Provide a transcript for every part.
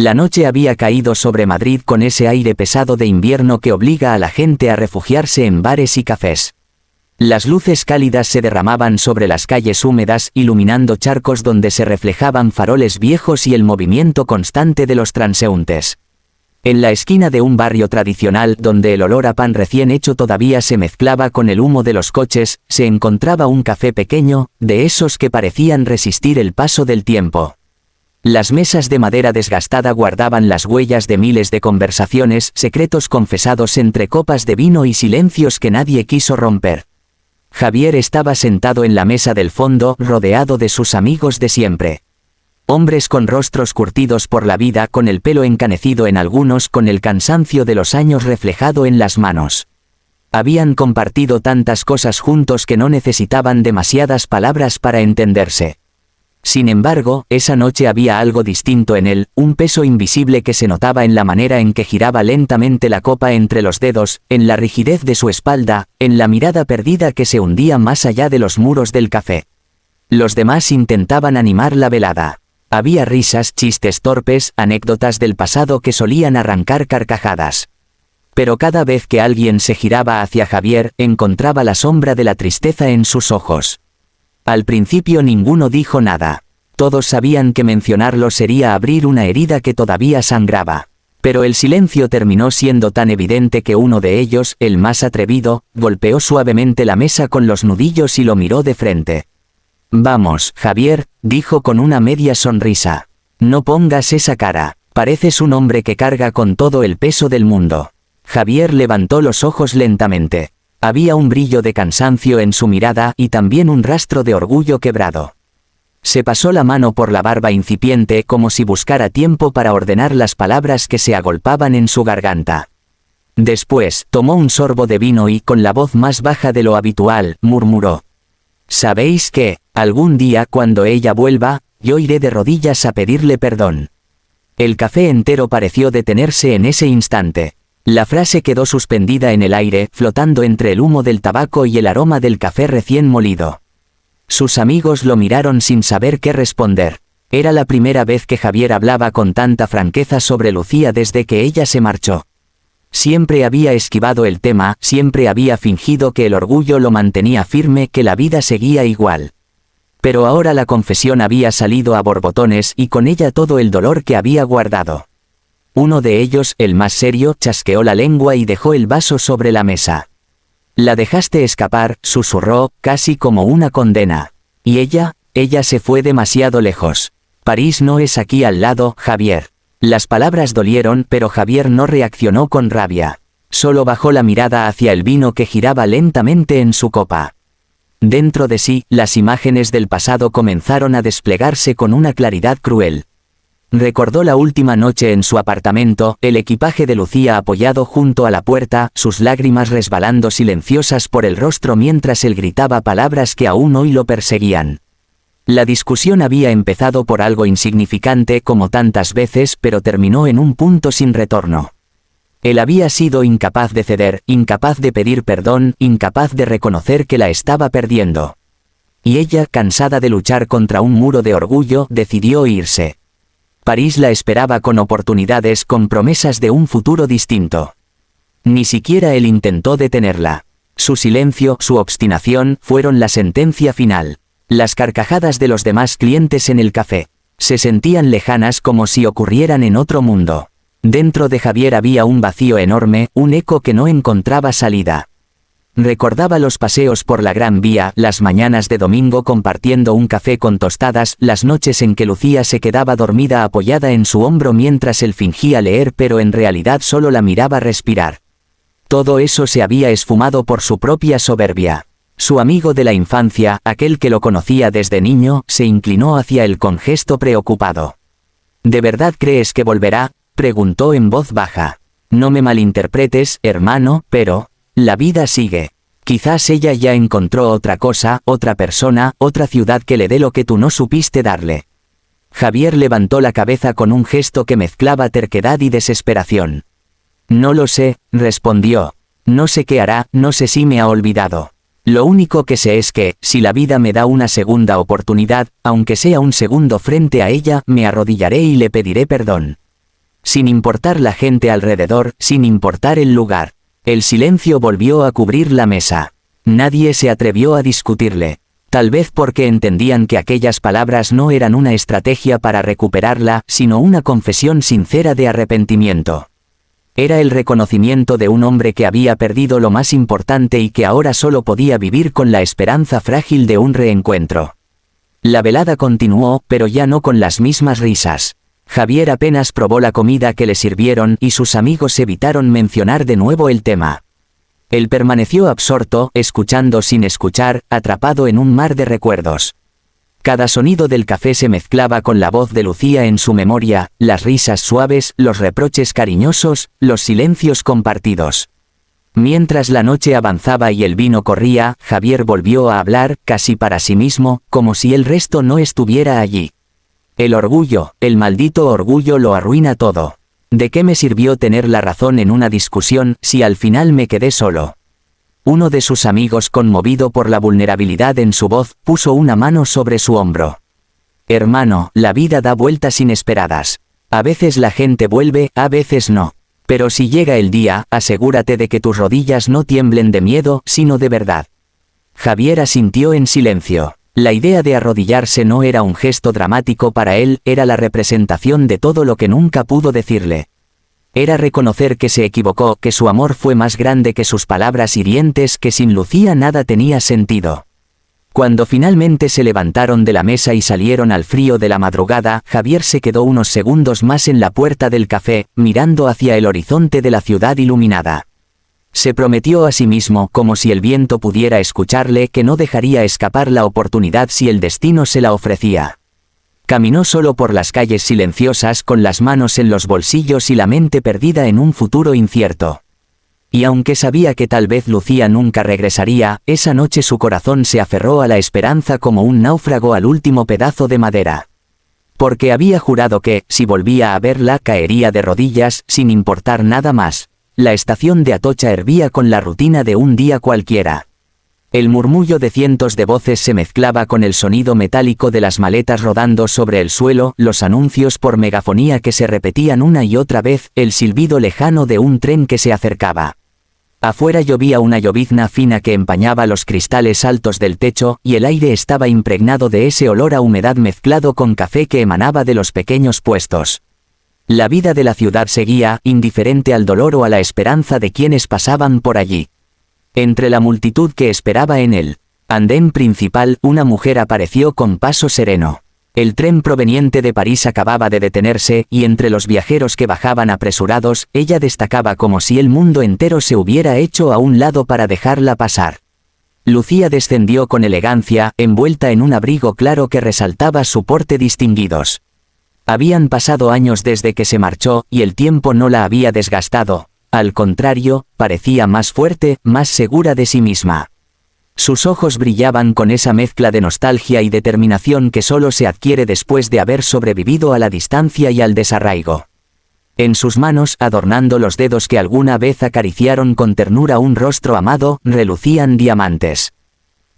La noche había caído sobre Madrid con ese aire pesado de invierno que obliga a la gente a refugiarse en bares y cafés. Las luces cálidas se derramaban sobre las calles húmedas, iluminando charcos donde se reflejaban faroles viejos y el movimiento constante de los transeúntes. En la esquina de un barrio tradicional, donde el olor a pan recién hecho todavía se mezclaba con el humo de los coches, se encontraba un café pequeño, de esos que parecían resistir el paso del tiempo. Las mesas de madera desgastada guardaban las huellas de miles de conversaciones, secretos confesados entre copas de vino y silencios que nadie quiso romper. Javier estaba sentado en la mesa del fondo, rodeado de sus amigos de siempre. Hombres con rostros curtidos por la vida, con el pelo encanecido en algunos, con el cansancio de los años reflejado en las manos. Habían compartido tantas cosas juntos que no necesitaban demasiadas palabras para entenderse. Sin embargo, esa noche había algo distinto en él, un peso invisible que se notaba en la manera en que giraba lentamente la copa entre los dedos, en la rigidez de su espalda, en la mirada perdida que se hundía más allá de los muros del café. Los demás intentaban animar la velada. Había risas, chistes torpes, anécdotas del pasado que solían arrancar carcajadas. Pero cada vez que alguien se giraba hacia Javier, encontraba la sombra de la tristeza en sus ojos. Al principio ninguno dijo nada. Todos sabían que mencionarlo sería abrir una herida que todavía sangraba. Pero el silencio terminó siendo tan evidente que uno de ellos, el más atrevido, golpeó suavemente la mesa con los nudillos y lo miró de frente. «Vamos, Javier», dijo con una media sonrisa. «No pongas esa cara. Pareces un hombre que carga con todo el peso del mundo». Javier levantó los ojos lentamente. Había un brillo de cansancio en su mirada y también un rastro de orgullo quebrado. Se pasó la mano por la barba incipiente como si buscara tiempo para ordenar las palabras que se agolpaban en su garganta. Después, tomó un sorbo de vino y, con la voz más baja de lo habitual, murmuró: «¿Sabéis qué? Algún día, cuando ella vuelva, yo iré de rodillas a pedirle perdón». El café entero pareció detenerse en ese instante. La frase quedó suspendida en el aire, flotando entre el humo del tabaco y el aroma del café recién molido. Sus amigos lo miraron sin saber qué responder. Era la primera vez que Javier hablaba con tanta franqueza sobre Lucía desde que ella se marchó. Siempre había esquivado el tema, siempre había fingido que el orgullo lo mantenía firme, que la vida seguía igual. Pero ahora la confesión había salido a borbotones y con ella todo el dolor que había guardado. Uno de ellos, el más serio, chasqueó la lengua y dejó el vaso sobre la mesa. «La dejaste escapar», susurró, casi como una condena. «¿Y ella? Ella se fue demasiado lejos. París no es aquí al lado, Javier». Las palabras dolieron, pero Javier no reaccionó con rabia. Solo bajó la mirada hacia el vino que giraba lentamente en su copa. Dentro de sí, las imágenes del pasado comenzaron a desplegarse con una claridad cruel. Recordó la última noche en su apartamento, el equipaje de Lucía apoyado junto a la puerta, sus lágrimas resbalando silenciosas por el rostro mientras él gritaba palabras que aún hoy lo perseguían. La discusión había empezado por algo insignificante como tantas veces, pero terminó en un punto sin retorno. Él había sido incapaz de ceder, incapaz de pedir perdón, incapaz de reconocer que la estaba perdiendo. Y ella, cansada de luchar contra un muro de orgullo, decidió irse. París la esperaba con oportunidades, con promesas de un futuro distinto. Ni siquiera él intentó detenerla. Su silencio, su obstinación, fueron la sentencia final. Las carcajadas de los demás clientes en el café se sentían lejanas, como si ocurrieran en otro mundo. Dentro de Javier había un vacío enorme, un eco que no encontraba salida. Recordaba los paseos por la Gran Vía, las mañanas de domingo compartiendo un café con tostadas, las noches en que Lucía se quedaba dormida apoyada en su hombro mientras él fingía leer pero en realidad solo la miraba respirar. Todo eso se había esfumado por su propia soberbia. Su amigo de la infancia, aquel que lo conocía desde niño, se inclinó hacia él con gesto preocupado. «¿De verdad crees que volverá?», preguntó en voz baja. «No me malinterpretes, hermano, pero la vida sigue. Quizás ella ya encontró otra cosa, otra persona, otra ciudad que le dé lo que tú no supiste darle». Javier levantó la cabeza con un gesto que mezclaba terquedad y desesperación. «No lo sé», respondió. «No sé qué hará, no sé si me ha olvidado. Lo único que sé es que, si la vida me da una segunda oportunidad, aunque sea un segundo frente a ella, me arrodillaré y le pediré perdón». sin importar la gente alrededor, sin importar el lugar. El silencio volvió a cubrir la mesa. Nadie se atrevió a discutirle. Tal vez porque entendían que aquellas palabras no eran una estrategia para recuperarla, sino una confesión sincera de arrepentimiento. Era el reconocimiento de un hombre que había perdido lo más importante y que ahora solo podía vivir con la esperanza frágil de un reencuentro. La velada continuó, pero ya no con las mismas risas. Javier apenas probó la comida que le sirvieron y sus amigos evitaron mencionar de nuevo el tema. Él permaneció absorto, escuchando sin escuchar, atrapado en un mar de recuerdos. Cada sonido del café se mezclaba con la voz de Lucía en su memoria, las risas suaves, los reproches cariñosos, los silencios compartidos. Mientras la noche avanzaba y el vino corría, Javier volvió a hablar, casi para sí mismo, como si el resto no estuviera allí. El orgullo, el maldito orgullo lo arruina todo. ¿De qué me sirvió tener la razón en una discusión si al final me quedé solo? Uno de sus amigos, conmovido por la vulnerabilidad en su voz, puso una mano sobre su hombro. Hermano, la vida da vueltas inesperadas. A veces la gente vuelve, a veces no. Pero si llega el día, asegúrate de que tus rodillas no tiemblen de miedo, sino de verdad. Javier asintió en silencio. La idea de arrodillarse no era un gesto dramático para él, era la representación de todo lo que nunca pudo decirle. Era reconocer que se equivocó, que su amor fue más grande que sus palabras hirientes, que sin Lucía nada tenía sentido. Cuando finalmente se levantaron de la mesa y salieron al frío de la madrugada, Javier se quedó unos segundos más en la puerta del café, mirando hacia el horizonte de la ciudad iluminada. Se prometió a sí mismo, como si el viento pudiera escucharle, que no dejaría escapar la oportunidad si el destino se la ofrecía. Caminó solo por las calles silenciosas con las manos en los bolsillos y la mente perdida en un futuro incierto. Y aunque sabía que tal vez Lucía nunca regresaría, esa noche su corazón se aferró a la esperanza como un náufrago al último pedazo de madera. Porque había jurado que, si volvía a verla, caería de rodillas, sin importar nada más. La estación de Atocha hervía con la rutina de un día cualquiera. El murmullo de cientos de voces se mezclaba con el sonido metálico de las maletas rodando sobre el suelo, los anuncios por megafonía que se repetían una y otra vez, el silbido lejano de un tren que se acercaba. Afuera llovía una llovizna fina que empañaba los cristales altos del techo, y el aire estaba impregnado de ese olor a humedad mezclado con café que emanaba de los pequeños puestos. La vida de la ciudad seguía, indiferente al dolor o a la esperanza de quienes pasaban por allí. Entre la multitud que esperaba en el andén principal, una mujer apareció con paso sereno. El tren proveniente de París acababa de detenerse, y entre los viajeros que bajaban apresurados, ella destacaba como si el mundo entero se hubiera hecho a un lado para dejarla pasar. Lucía descendió con elegancia, envuelta en un abrigo claro que resaltaba su porte distinguidos. Habían pasado años desde que se marchó, y el tiempo no la había desgastado. Al contrario, parecía más fuerte, más segura de sí misma. Sus ojos brillaban con esa mezcla de nostalgia y determinación que solo se adquiere después de haber sobrevivido a la distancia y al desarraigo. En sus manos, adornando los dedos que alguna vez acariciaron con ternura un rostro amado, relucían diamantes.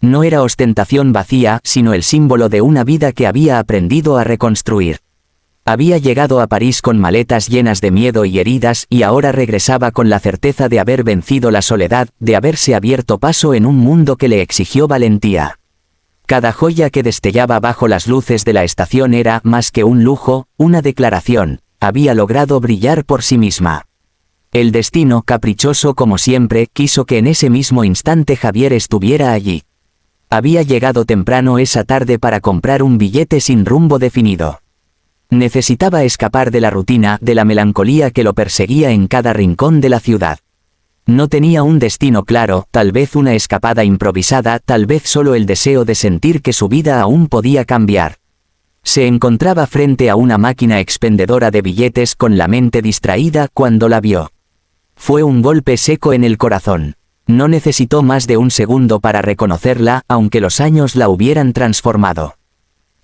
No era ostentación vacía, sino el símbolo de una vida que había aprendido a reconstruir. Había llegado a París con maletas llenas de miedo y heridas, y ahora regresaba con la certeza de haber vencido la soledad, de haberse abierto paso en un mundo que le exigió valentía. Cada joya que destellaba bajo las luces de la estación era más que un lujo, una declaración. Había logrado brillar por sí misma. El destino, caprichoso como siempre, quiso que en ese mismo instante Javier estuviera allí. Había llegado temprano esa tarde para comprar un billete sin rumbo definido. Necesitaba escapar de la rutina, de la melancolía que lo perseguía en cada rincón de la ciudad. No tenía un destino claro, tal vez una escapada improvisada, tal vez solo el deseo de sentir que su vida aún podía cambiar. Se encontraba frente a una máquina expendedora de billetes con la mente distraída cuando la vio. Fue un golpe seco en el corazón. No necesitó más de un segundo para reconocerla, aunque los años la hubieran transformado.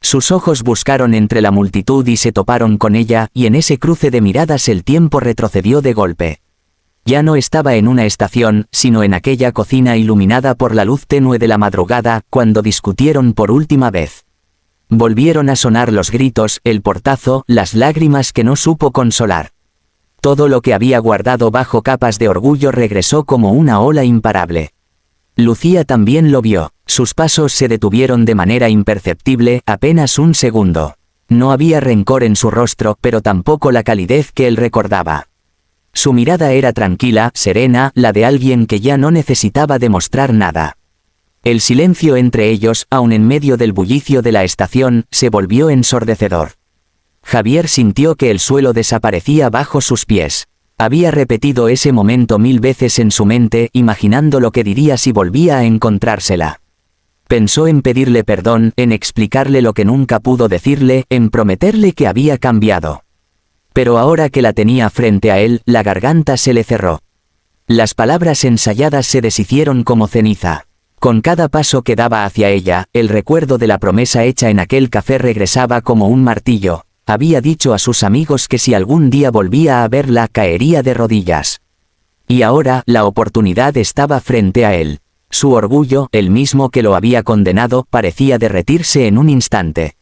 Sus ojos buscaron entre la multitud y se toparon con ella, y en ese cruce de miradas el tiempo retrocedió de golpe. Ya no estaba en una estación, sino en aquella cocina iluminada por la luz tenue de la madrugada, cuando discutieron por última vez. Volvieron a sonar los gritos, el portazo, las lágrimas que no supo consolar. Todo lo que había guardado bajo capas de orgullo regresó como una ola imparable. Lucía también lo vio. Sus pasos se detuvieron de manera imperceptible, apenas un segundo. No había rencor en su rostro, pero tampoco la calidez que él recordaba. Su mirada era tranquila, serena, la de alguien que ya no necesitaba demostrar nada. El silencio entre ellos, aun en medio del bullicio de la estación, se volvió ensordecedor. Javier sintió que el suelo desaparecía bajo sus pies. Había repetido ese momento 1000 veces en su mente, imaginando lo que diría si volvía a encontrársela. Pensó en pedirle perdón, en explicarle lo que nunca pudo decirle, en prometerle que había cambiado. Pero ahora que la tenía frente a él, la garganta se le cerró. Las palabras ensayadas se deshicieron como ceniza. Con cada paso que daba hacia ella, el recuerdo de la promesa hecha en aquel café regresaba como un martillo. Había dicho a sus amigos que si algún día volvía a verla caería de rodillas. Y ahora, la oportunidad estaba frente a él. Su orgullo, el mismo que lo había condenado, parecía derretirse en un instante.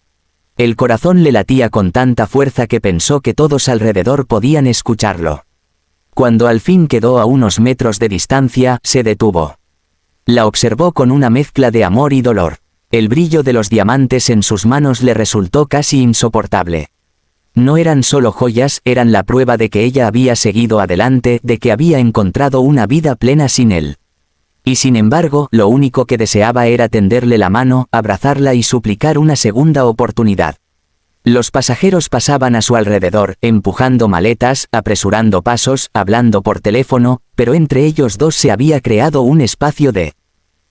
El corazón le latía con tanta fuerza que pensó que todos alrededor podían escucharlo. Cuando al fin quedó a unos metros de distancia, se detuvo. La observó con una mezcla de amor y dolor. El brillo de los diamantes en sus manos le resultó casi insoportable. No eran solo joyas, eran la prueba de que ella había seguido adelante, de que había encontrado una vida plena sin él. Y sin embargo, lo único que deseaba era tenderle la mano, abrazarla y suplicar una segunda oportunidad. Los pasajeros pasaban a su alrededor, empujando maletas, apresurando pasos, hablando por teléfono, pero entre ellos dos se había creado un espacio de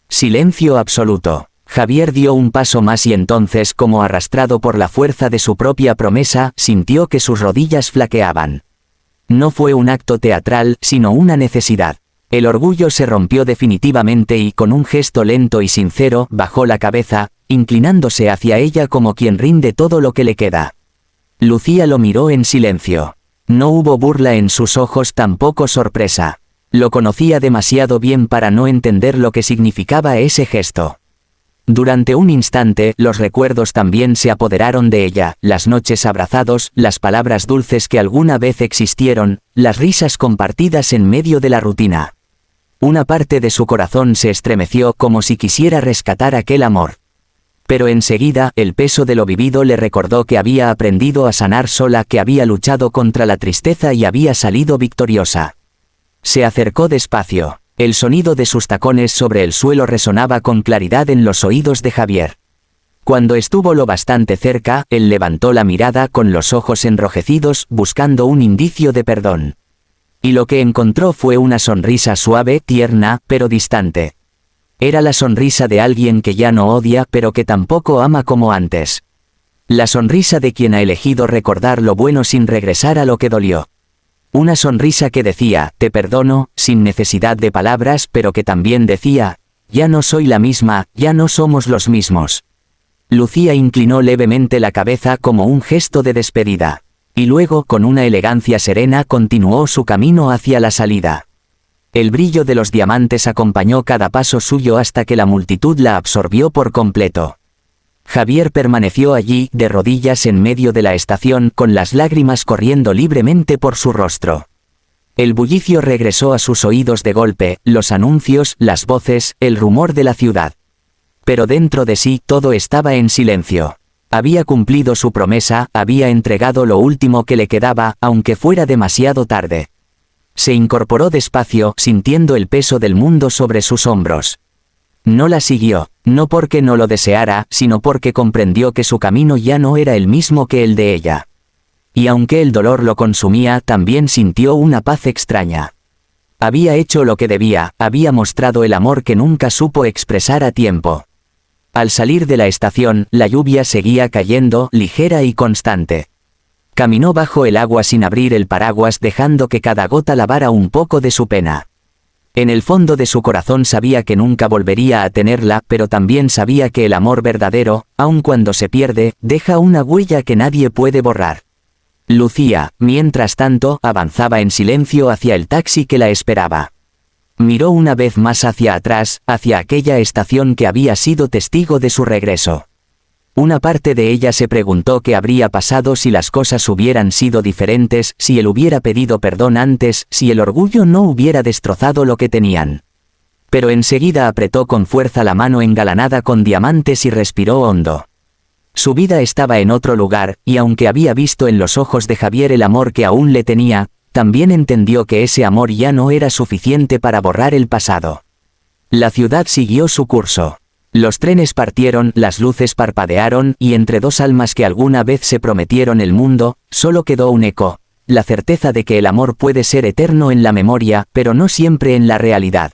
silencio absoluto. Javier dio un paso más y entonces, como arrastrado por la fuerza de su propia promesa, sintió que sus rodillas flaqueaban. No fue un acto teatral, sino una necesidad. El orgullo se rompió definitivamente y con un gesto lento y sincero, bajó la cabeza, inclinándose hacia ella como quien rinde todo lo que le queda. Lucía lo miró en silencio. No hubo burla en sus ojos, tampoco sorpresa. Lo conocía demasiado bien para no entender lo que significaba ese gesto. Durante un instante, los recuerdos también se apoderaron de ella, las noches abrazados, las palabras dulces que alguna vez existieron, las risas compartidas en medio de la rutina. Una parte de su corazón se estremeció como si quisiera rescatar aquel amor. Pero enseguida, el peso de lo vivido le recordó que había aprendido a sanar sola, que había luchado contra la tristeza y había salido victoriosa. Se acercó despacio. El sonido de sus tacones sobre el suelo resonaba con claridad en los oídos de Javier. Cuando estuvo lo bastante cerca, él levantó la mirada con los ojos enrojecidos, buscando un indicio de perdón. Y lo que encontró fue una sonrisa suave, tierna, pero distante. Era la sonrisa de alguien que ya no odia, pero que tampoco ama como antes. La sonrisa de quien ha elegido recordar lo bueno sin regresar a lo que dolió. Una sonrisa que decía, te perdono, sin necesidad de palabras, pero que también decía, ya no soy la misma, ya no somos los mismos. Lucía inclinó levemente la cabeza como un gesto de despedida. Y luego, con una elegancia serena, continuó su camino hacia la salida. El brillo de los diamantes acompañó cada paso suyo hasta que la multitud la absorbió por completo. Javier permaneció allí, de rodillas en medio de la estación, con las lágrimas corriendo libremente por su rostro. El bullicio regresó a sus oídos de golpe, los anuncios, las voces, el rumor de la ciudad. Pero dentro de sí todo estaba en silencio. Había cumplido su promesa, había entregado lo último que le quedaba, aunque fuera demasiado tarde. Se incorporó despacio, sintiendo el peso del mundo sobre sus hombros. No la siguió, no porque no lo deseara, sino porque comprendió que su camino ya no era el mismo que el de ella. Y aunque el dolor lo consumía, también sintió una paz extraña. Había hecho lo que debía, había mostrado el amor que nunca supo expresar a tiempo. Al salir de la estación, la lluvia seguía cayendo, ligera y constante. Caminó bajo el agua sin abrir el paraguas, dejando que cada gota lavara un poco de su pena. En el fondo de su corazón sabía que nunca volvería a tenerla, pero también sabía que el amor verdadero, aun cuando se pierde, deja una huella que nadie puede borrar. Lucía, mientras tanto, avanzaba en silencio hacia el taxi que la esperaba. Miró una vez más hacia atrás, hacia aquella estación que había sido testigo de su regreso. Una parte de ella se preguntó qué habría pasado si las cosas hubieran sido diferentes, si él hubiera pedido perdón antes, si el orgullo no hubiera destrozado lo que tenían. Pero enseguida apretó con fuerza la mano engalanada con diamantes y respiró hondo. Su vida estaba en otro lugar, y aunque había visto en los ojos de Javier el amor que aún le tenía, también entendió que ese amor ya no era suficiente para borrar el pasado. La ciudad siguió su curso. Los trenes partieron, las luces parpadearon, y entre dos almas que alguna vez se prometieron el mundo, solo quedó un eco, la certeza de que el amor puede ser eterno en la memoria, pero no siempre en la realidad.